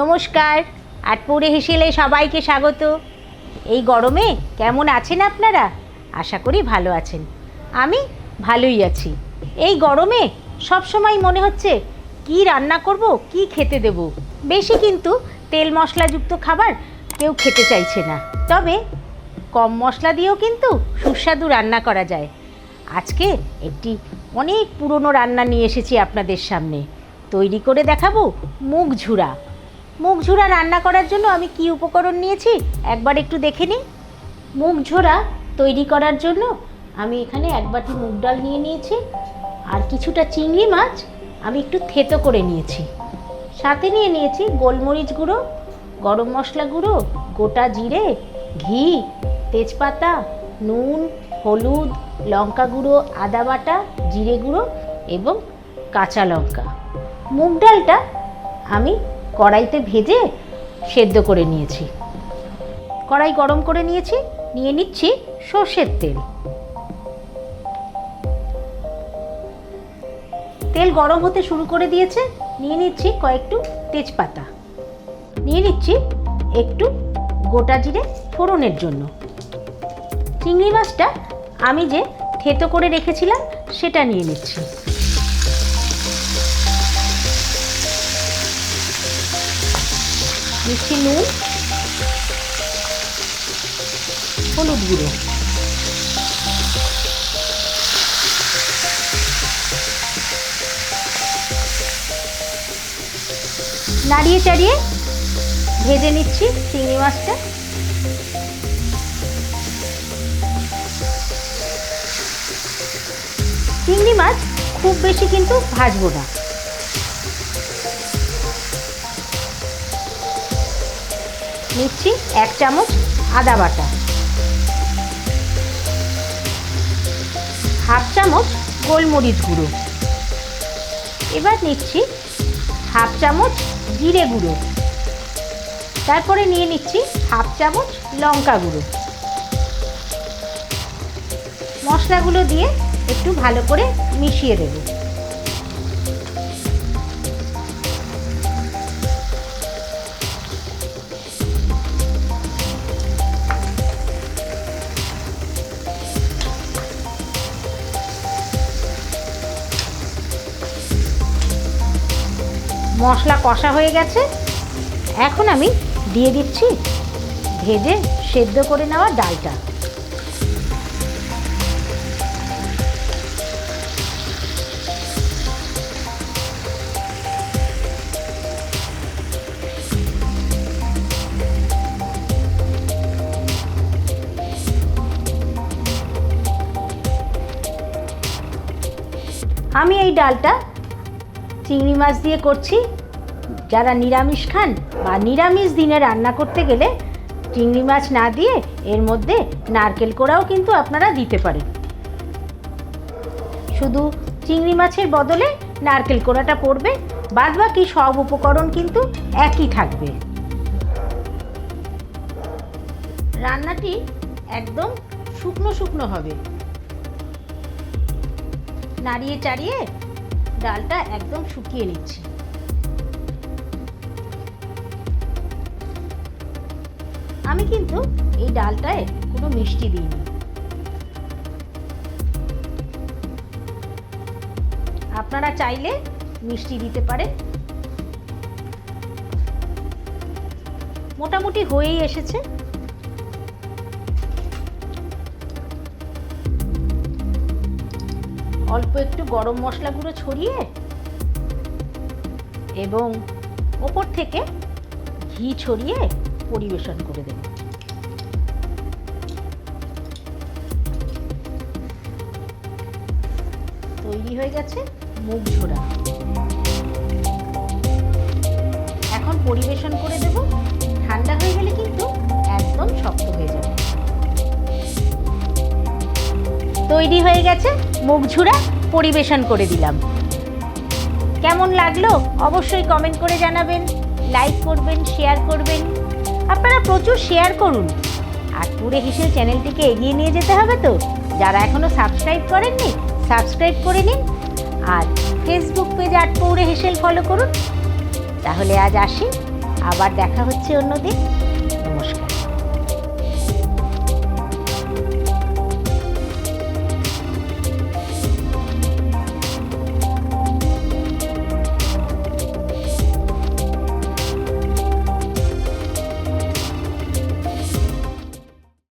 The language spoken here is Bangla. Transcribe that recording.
নমস্কার, আটপুরে হেসেলে সবাইকে স্বাগত। এই গরমে কেমন আছেন আপনারা? আশা করি ভালো আছেন। আমি ভালোই আছি। এই গরমে সব সময় মনে হচ্ছে কি রান্না করব, কি খেতে দেব। বেশি কিন্তু তেল মশলাযুক্ত খাবার কেউ খেতে চাইছে না, তবে কম মশলা দিয়েও কিন্তু সুস্বাদু রান্না করা যায়। আজকে একটি অনেক পুরনো রান্না নিয়ে এসেছি আপনাদের সামনে। তৈরি করে দেখাবো মুগ ঝুরা। মুগ ঝুরা রান্না করার জন্য আমি কি উপকরণ নিয়েছি একবার একটু দেখে নিই। মুগ ঝুরা তৈরি করার জন্য আমি এখানে এক বাটি মুগ ডাল নিয়ে নিয়েছি, আর কিছুটা চিংড়ি মাছ আমি একটু থেতো করে নিয়েছি। সাথে নিয়ে নিয়েছি গোলমরিচ গুঁড়ো, গরম মশলা গুঁড়ো, গোটা জিরে, ঘি, তেজপাতা, নুন, হলুদ, লঙ্কা গুঁড়ো, আদা বাটা, জিরে গুঁড়ো এবং কাঁচা লঙ্কা। মুগ ডালটা আমি কড়াইতে ভেজে সেদ্ধ করে নিয়েছি। কড়াই গরম করে নিয়েছি, নিয়ে নিচ্ছি সর্ষের তেল। তেল গরম হতে শুরু করে দিয়েছে, নিয়ে নিচ্ছি কয়েকটু তেজপাতা, নিয়ে নিচ্ছি একটু গোটা জিরে ফোড়নের জন্য। চিংড়ি মাছটা আমি যে থেতো করে রেখেছিলাম সেটা নিয়ে নিচ্ছি। নিচ্ছি নুন, হলুদ গুঁড়ো, নাড়িয়ে চাড়িয়ে ভেজে নিচ্ছি চিংড়ি মাছটা। চিংড়ি মাছ খুব বেশি কিন্তু ভাজবো না। নিচ্ছি 1 চামচ আদা বাটা, 1/2 চামচ গোলমরিচ গুঁড়ো, এবার নিচ্ছি 1/2 চামচ জিরে গুঁড়ো, তারপরে নিয়ে নিচ্ছি 1/2 চামচ লঙ্কা গুঁড়ো। মশলাগুলো দিয়ে একটু ভালো করে মিশিয়ে দেব। মশলা কষা হয়ে গেছে, এখন আমি দিয়ে দিচ্ছি ভেজে সেদ্ধ করে নেওয়া ডালটা। আমি এই ডালটা চিংড়ি মাছ দিয়ে করছি। যারা নিরামিষ খান বা নিরামিষ দিনে রান্না করতে গেলে চিংড়ি মাছ না দিয়ে এর মধ্যে নারকেল কোড়াও কিন্তু আপনারা দিতে পারেন। শুধু চিংড়ি মাছের বদলে নারকেল কোড়াটা পড়বে, বাদ বাকি সব উপকরণ কিন্তু একই থাকবে। রান্নাটি একদম শুকনো শুকনো হবে। নাড়িয়ে চাড়িয়ে ডালটা একদম শুকিয়ে নিচ্ছি। আমি কিন্তু এই ডালটায় কোনো মিষ্টি দিইনি। আপনারা চাইলে মিষ্টি দিতে পারেন। মোটামুটি হয়েই এসেছে। অল্প একটু গরম মশলা গুঁড়ো ছড়িয়ে এবং ওপর থেকে ঘি ছড়িয়ে পরিবেশন করে দেব। তৈরি হয়ে গেছে মুগ ঝুরা। এখন পরিবেশন করে দেব। ঠান্ডা হয়ে গেলে কিন্তু একদম শক্ত হয়ে যাবে। তৈরি হয়ে গেছে মুগ ঝুরা, পরিবেশন করে দিলাম। কেমন লাগলো অবশ্যই কমেন্ট করে জানাবেন, লাইক করবেন, শেয়ার করবেন। আপনারা প্রচুর শেয়ার করুন। আটপুরে হেসেল চ্যানেলটিকে এগিয়ে নিয়ে যেতে হবে তো। যারা এখনও সাবস্ক্রাইব করেননি সাবস্ক্রাইব করে নিন, আর ফেসবুক পেজ আটপুরে হেসেল ফলো করুন। তাহলে আজ আসি, আবার দেখা হচ্ছে অন্যদিন। নমস্কার।